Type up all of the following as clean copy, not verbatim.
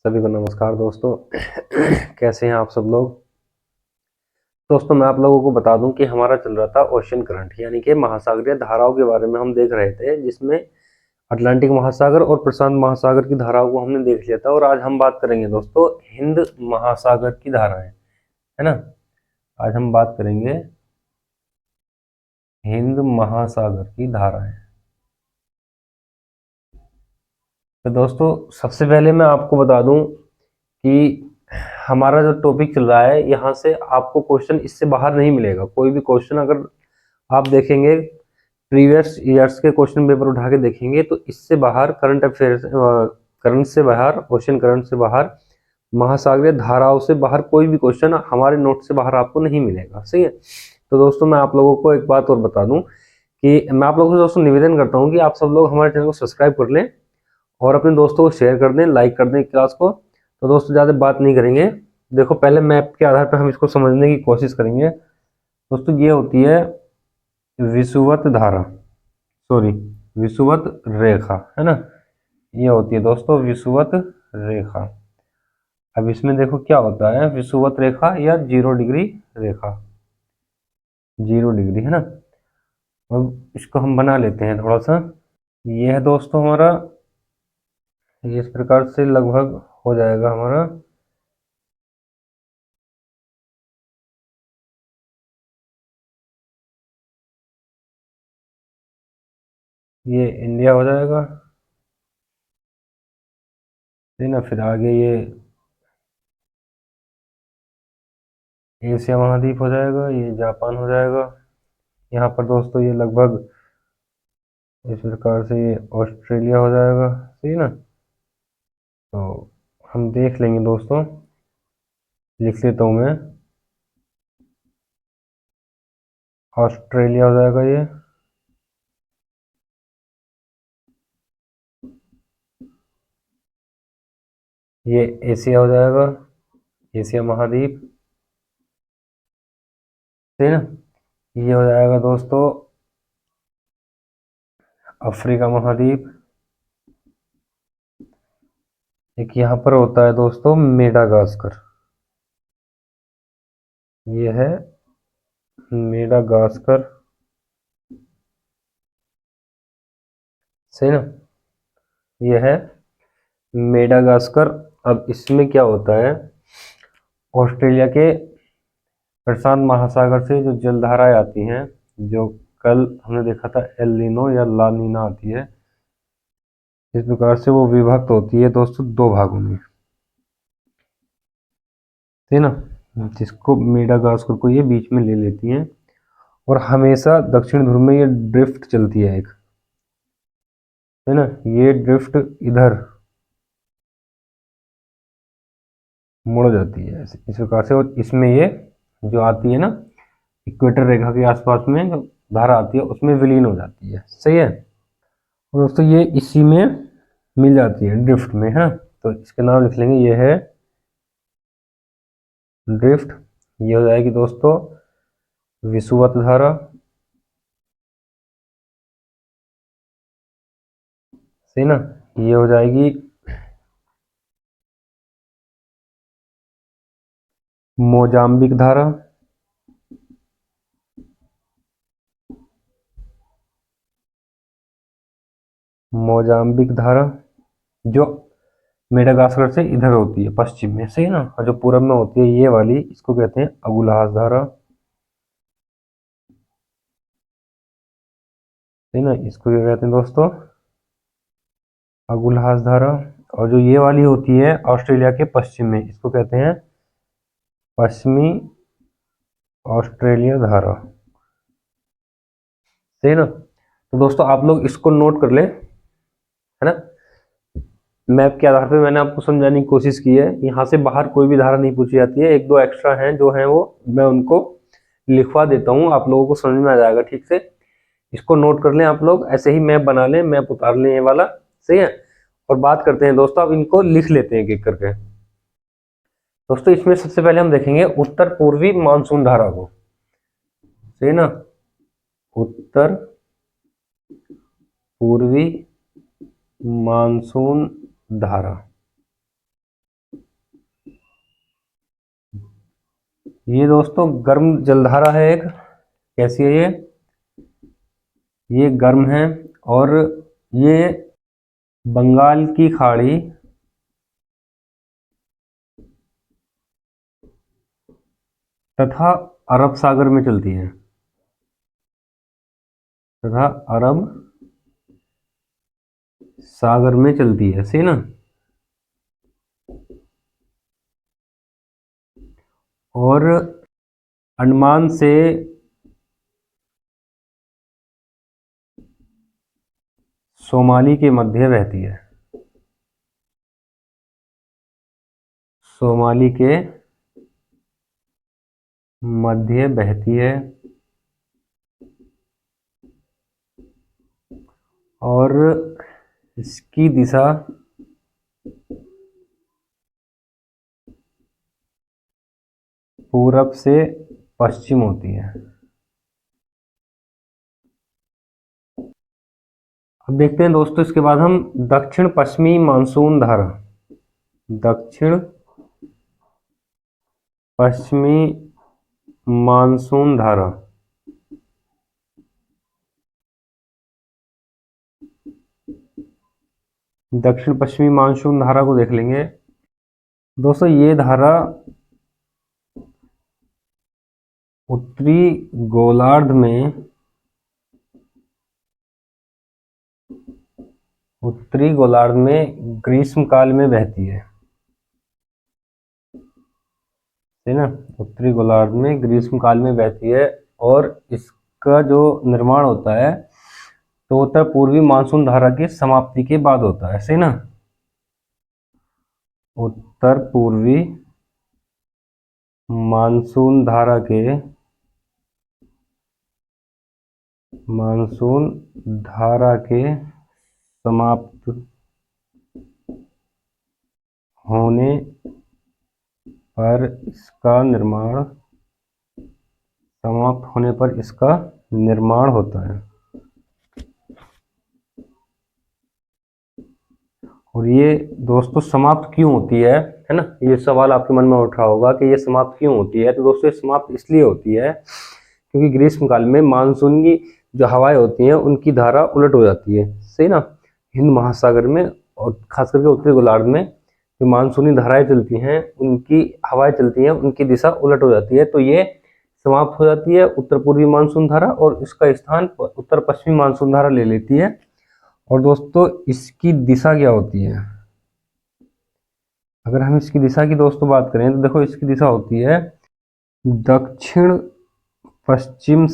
सभी को नमस्कार दोस्तों। कैसे हैं आप सब लोग। दोस्तों मैं आप लोगों को बता दूं कि हमारा चल रहा था ओशन करंट यानी कि महासागरीय धाराओं के बारे में हम देख रहे थे, जिसमें अटलांटिक महासागर और प्रशांत महासागर की धाराओं को हमने देख लिया था। और आज हम बात करेंगे दोस्तों हिंद महासागर की धाराएं, है ना। आज हम बात करेंगे हिंद महासागर की धाराएं। तो दोस्तों सबसे पहले मैं आपको बता दूं कि हमारा जो टॉपिक चल रहा है, यहाँ से आपको क्वेश्चन इससे बाहर नहीं मिलेगा। कोई भी क्वेश्चन अगर आप देखेंगे, प्रीवियस ईयर्स के क्वेश्चन पेपर उठा के देखेंगे, तो इससे बाहर करंट अफेयर्स, करंट से बाहर, ओशन करंट से बाहर, महासागरीय धाराओं से बाहर कोई भी क्वेश्चन हमारे नोट से बाहर आपको नहीं मिलेगा। सही है। तो दोस्तों मैं आप लोगों को एक बात और बता दूं कि मैं आप लोगों से दोस्तों निवेदन करता हूं कि आप सब लोग हमारे चैनल को सब्सक्राइब कर लें और अपने दोस्तों को शेयर कर दें, लाइक कर दें क्लास को। तो दोस्तों ज़्यादा बात नहीं करेंगे। देखो पहले मैप के आधार पर हम इसको समझने की कोशिश करेंगे। दोस्तों ये होती है विषुवत धारा, सॉरी विषुवत रेखा, है ना। ये होती है दोस्तों विषुवत रेखा। अब इसमें देखो क्या होता है, विषुवत रेखा या 0 डिग्री रेखा, 0 डिग्री, है ना। अब इसको हम बना लेते हैं थोड़ा सा। ये है दोस्तों हमारा, ये इस प्रकार से लगभग हो जाएगा हमारा। ये इंडिया हो जाएगा, है ना। फिर आगे ये एशिया महाद्वीप हो जाएगा, ये जापान हो जाएगा। यहाँ पर दोस्तों ये लगभग इस प्रकार से ये ऑस्ट्रेलिया हो जाएगा, सही ना। तो हम देख लेंगे दोस्तों, लिख लेता हूँ मैं, ऑस्ट्रेलिया हो जाएगा ये एशिया हो जाएगा, एशिया महाद्वीप, सही ना। ये हो जाएगा दोस्तों अफ्रीका महाद्वीप। एक यहाँ पर होता है दोस्तों मेडागास्कर, ये है मेडागास्कर, सही ना। ये है मेडागास्कर। अब इसमें क्या होता है, ऑस्ट्रेलिया के प्रशांत महासागर से जो जलधाराएं आती हैं, जो कल हमने देखा था एल नीनो या ला नीना आती है, इस प्रकार से वो विभक्त होती है दोस्तों 2 भागों में, है ना। जिसको मेडागास्कर को ये बीच में ले लेती हैं और हमेशा दक्षिण ध्रुव में ये ड्रिफ्ट चलती है एक, है ना। ये ड्रिफ्ट इधर मुड़ जाती है ऐसे, इस प्रकार से। और इसमें ये जो आती है ना, इक्वेटर रेखा के आसपास में जो धारा आती है उसमें विलीन हो जाती है, सही है। और दोस्तों ये इसी में मिल जाती है ड्रिफ्ट में, है। तो इसके नाम लिख लेंगे, ये है ड्रिफ्ट। ये हो जाएगी दोस्तों विषुवत धारा, सही ना। ये हो जाएगी मोजाम्बिक धारा, मोजाम्बिक धारा जो मेडागास्कर से इधर होती है पश्चिम में, सही ना। और जो पूरब में होती है ये वाली, इसको कहते हैं अगुलहास धारा, सही ना। इसको क्या कहते हैं दोस्तों, अगुलहास धारा। और जो ये वाली होती है ऑस्ट्रेलिया के पश्चिम में, इसको कहते हैं पश्चिमी ऑस्ट्रेलिया धारा, सही ना। तो दोस्तों आप लोग इसको नोट कर लें, है ना। मैप के आधार पे मैंने आपको समझाने की कोशिश की है। यहाँ से बाहर कोई भी धारा नहीं पूछी जाती है। एक दो एक्स्ट्रा हैं जो हैं, वो मैं उनको लिखवा देता हूँ, आप लोगों को समझ में आ जाएगा ठीक से। इसको नोट कर लें आप लोग, ऐसे ही मैप बना लें, मैप उतार लें ये वाला, सही है। और बात करते हैं दोस्तों, अब इनको लिख लेते हैं एक एक करके। दोस्तों इसमें सबसे पहले हम देखेंगे उत्तर पूर्वी मानसून धारा को, सही ना। उत्तर पूर्वी मानसून धारा, ये दोस्तों गर्म जलधारा है एक। कैसी है ये गर्म है। और ये बंगाल की खाड़ी तथा अरब सागर में चलती है। तथा अरब सागर में चलती है, सही ना। और अंडमान से सोमाली के मध्य बहती है। सोमाली के मध्य बहती है। और इसकी दिशा पूरब से पश्चिम होती है। अब देखते हैं दोस्तों इसके बाद हम दक्षिण पश्चिमी मानसून धारा। दक्षिण पश्चिमी मानसून धारा। दक्षिण पश्चिमी मानसून धारा को देख लेंगे दोस्तों। ये धारा उत्तरी गोलार्ध में ग्रीष्म काल में बहती है ना। उत्तरी गोलार्ध में ग्रीष्म काल में बहती है। और इसका जो निर्माण होता है तो उत्तर पूर्वी मानसून धारा की समाप्ति के बाद होता है, सही ना। उत्तर पूर्वी मानसून धारा के समाप्त होने पर इसका निर्माण होता है। और ये दोस्तों समाप्त क्यों होती है ना। ये सवाल आपके मन में उठ रहा होगा कि ये समाप्त क्यों होती है। तो दोस्तों ये समाप्त इसलिए होती है क्योंकि ग्रीष्म काल में मानसून की जो हवाएं होती हैं उनकी धारा उलट हो जाती है, सही ना। हिंद महासागर में और खास करके उत्तरी गोलार्ध में जो मानसूनी धाराएं चलती हैं, उनकी हवाएं चलती हैं, उनकी दिशा उलट हो जाती है। तो ये समाप्त हो जाती है उत्तर पूर्वी मानसून धारा और इसका स्थान उत्तर पश्चिमी मानसून धारा ले लेती है। और दोस्तों इसकी दिशा क्या होती है। अगर हम इसकी दिशा की दोस्तों बात करें तो देखो इसकी दिशा होती है दक्षिण पश्चिम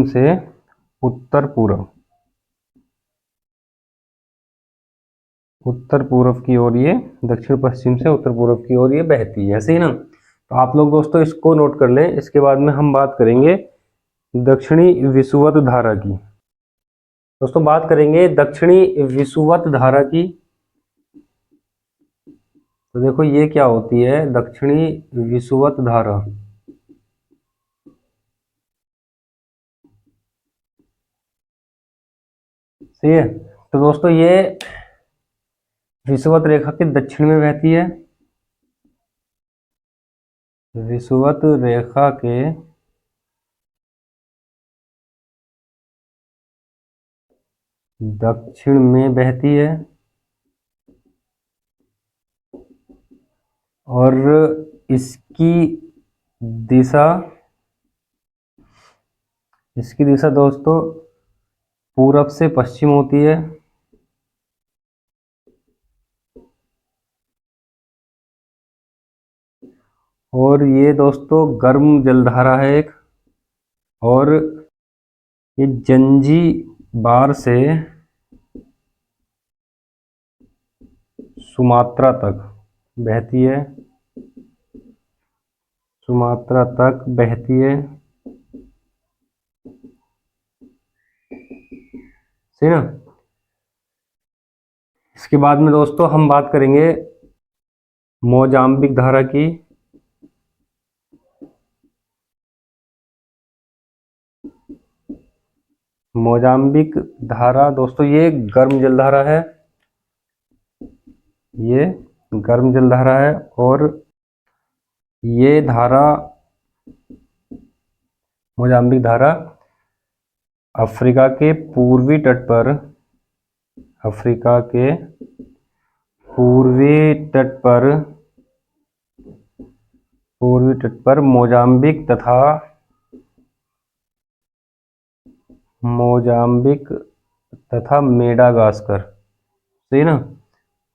से उत्तर पूर्व की ओर ये दक्षिण पश्चिम से उत्तर पूर्व की ओर ये बहती है, सही ना। तो आप लोग दोस्तों इसको नोट कर लें। इसके बाद में हम बात करेंगे दक्षिणी विषुवत धारा की। दोस्तों बात करेंगे दक्षिणी विषुवत धारा की। तो देखो ये क्या होती है दक्षिणी विषुवत धारा। सही है। तो दोस्तों ये विषुवत रेखा के दक्षिण में बहती है। विषुवत रेखा के दक्षिण में बहती है। और इसकी दिशा दोस्तों पूरब से पश्चिम होती है। और ये दोस्तों गर्म जलधारा है एक। और ये जंजीबार से सुमात्रा तक बहती है। सही ना। इसके बाद में दोस्तों हम बात करेंगे मोजाम्बिक धारा की। मोजाम्बिक धारा दोस्तों ये गर्म जलधारा है। ये गर्म जलधारा है। और ये धारा मोजाम्बिक धारा अफ्रीका के पूर्वी तट पर, अफ्रीका के पूर्वी तट पर, पूर्वी तट पर मोजाम्बिक तथा मेडागास्कर, सही ना,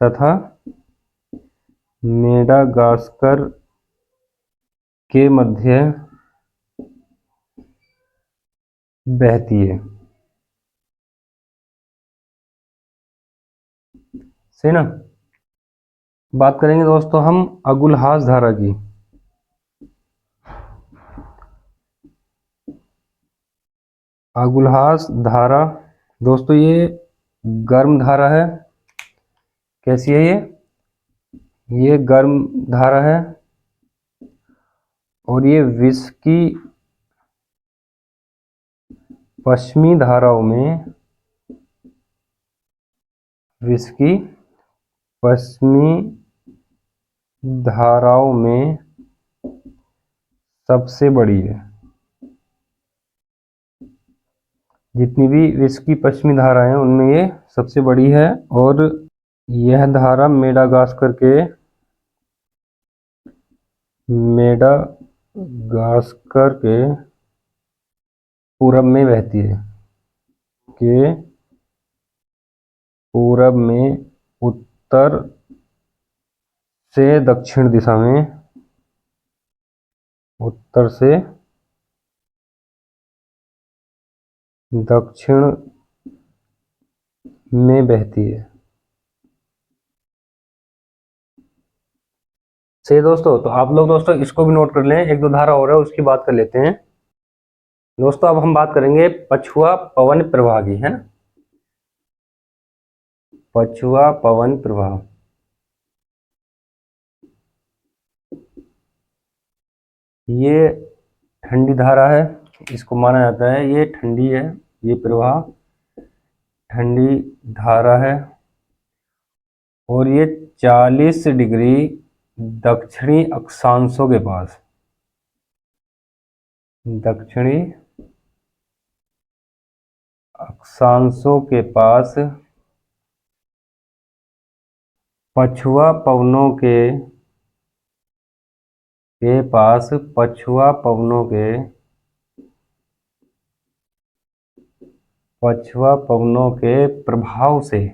तथा मेडागास्कर के मध्य बहती है, सही ना। बात करेंगे दोस्तों हम अगुलहास धारा की। अगुलहास धारा दोस्तों ये गर्म धारा है। कैसी है ये गर्म धारा है। और ये विश्व की पश्चिमी धाराओं में, विश्व की पश्चिमी धाराओं में सबसे बड़ी है। जितनी भी विश्व की पश्चिमी धाराएं हैं उनमें ये सबसे बड़ी है। और यह धारा मेडागास्कर के पूरब में बहती है, के पूरब में उत्तर से दक्षिण दिशा में, उत्तर से दक्षिण में बहती है। सही दोस्तों, तो आप लोग दोस्तों इसको भी नोट कर लें। एक दो धारा हो रहा है उसकी बात कर लेते हैं दोस्तों। अब हम बात करेंगे पछुआ पवन प्रवाह की, है ना। पछुआ पवन प्रवाह ये ठंडी धारा है। इसको माना जाता है ये ठंडी है, ये प्रवाह ठंडी धारा है। और ये 40 डिग्री दक्षिणी अक्षांशों के पास, दक्षिणी अक्षांशों के पास पछुआ पवनों के पास, पछुआ पवनों के प्रभाव से,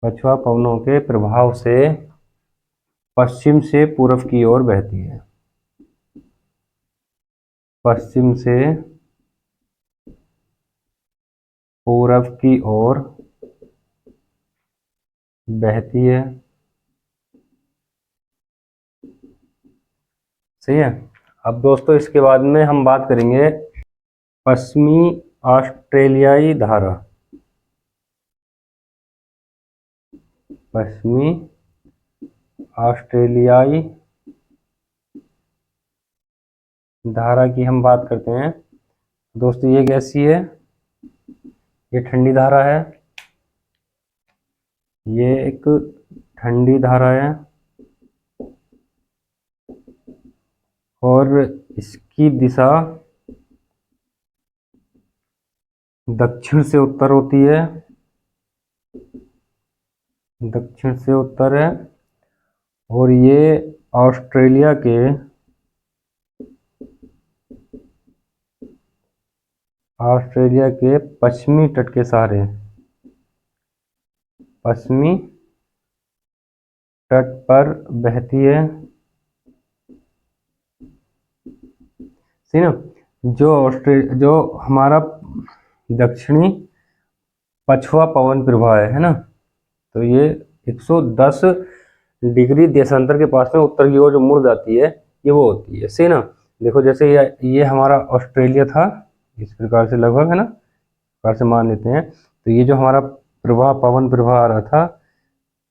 पछुआ पवनों के प्रभाव से पश्चिम से पूर्व की ओर बहती है, पश्चिम से पूर्व की ओर बहती है। सही है। अब दोस्तों इसके बाद में हम बात करेंगे पश्चिमी ऑस्ट्रेलियाई धारा। पश्चिमी ऑस्ट्रेलियाई धारा की हम बात करते हैं दोस्तों। ये कैसी है, ये ठंडी धारा है, ये एक ठंडी धारा है। और इसकी दिशा दक्षिण से उत्तर होती है, दक्षिण से उत्तर है। और ये ऑस्ट्रेलिया के पश्चिमी तट के सहारे, पश्चिमी तट पर बहती है। सही ना। जो हमारा दक्षिणी पछुआ पवन प्रवाह है ना, तो ये 110 डिग्री देशांतर के पास में उत्तर की ओर जो मुड़ जाती है ये वो होती है। सही ना। देखो जैसे ये हमारा ऑस्ट्रेलिया था, इस प्रकार से लगभग, है ना, प्रकार से मान लेते हैं। तो ये जो हमारा प्रवाह पवन प्रवाह आ रहा था,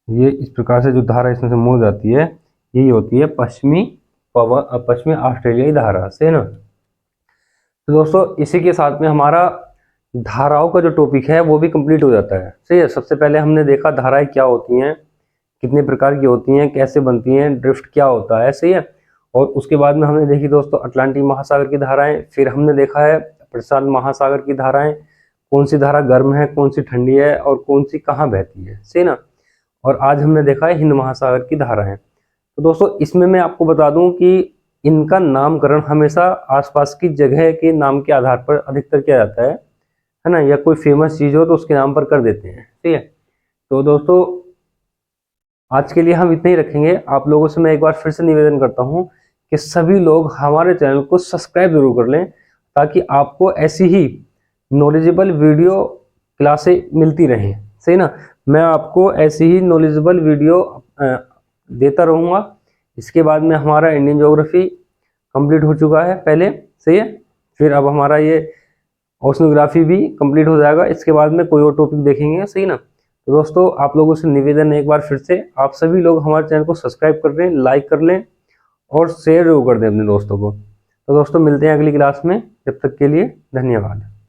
ये इस प्रकार से जो धारा इसमें से मुड़ जाती है यही होती है पश्चिमी ऑस्ट्रेलियाई धारा। सही ना। तो दोस्तों इसी के साथ में हमारा धाराओं का जो टॉपिक है वो भी कंप्लीट हो जाता है। सही है। सबसे पहले हमने देखा धाराएं क्या होती हैं, कितने प्रकार की होती हैं, कैसे बनती हैं, ड्रिफ्ट क्या होता है। सही है। और उसके बाद में हमने देखी दोस्तों अटलांटिक महासागर की धाराएं, फिर हमने देखा है प्रशांत महासागर की धाराएं, कौन सी धारा गर्म है, कौन सी ठंडी है और कौन सी कहाँ बहती है। सही ना। और आज हमने देखा है हिंद महासागर की धाराएं। तो दोस्तों इसमें मैं आपको बता दूं कि इनका नामकरण हमेशा आसपास की जगह के नाम के आधार पर अधिकतर किया जाता है ना, या कोई फेमस चीज हो तो उसके नाम पर कर देते हैं। ठीक है। तो दोस्तों आज के लिए हम इतना ही रखेंगे। आप लोगों से मैं एक बार फिर से निवेदन करता हूं कि सभी लोग हमारे चैनल को सब्सक्राइब जरूर कर लें, ताकि आपको ऐसी ही नॉलेजेबल वीडियो क्लासें मिलती रहें। सही ना। मैं आपको ऐसी ही नॉलेजेबल वीडियो देता रहूँगा। इसके बाद में हमारा इंडियन ज्योग्राफी कंप्लीट हो चुका है पहले। सही है। फिर अब हमारा ये ओशनोग्राफी भी कंप्लीट हो जाएगा। इसके बाद में कोई और टॉपिक देखेंगे। सही ना। तो दोस्तों आप लोगों से निवेदन है एक बार फिर से, आप सभी लोग हमारे चैनल को सब्सक्राइब कर लें, लाइक कर लें और शेयर जरूर कर दें अपने दोस्तों को। तो दोस्तों मिलते हैं अगली क्लास में, जब तक के लिए धन्यवाद।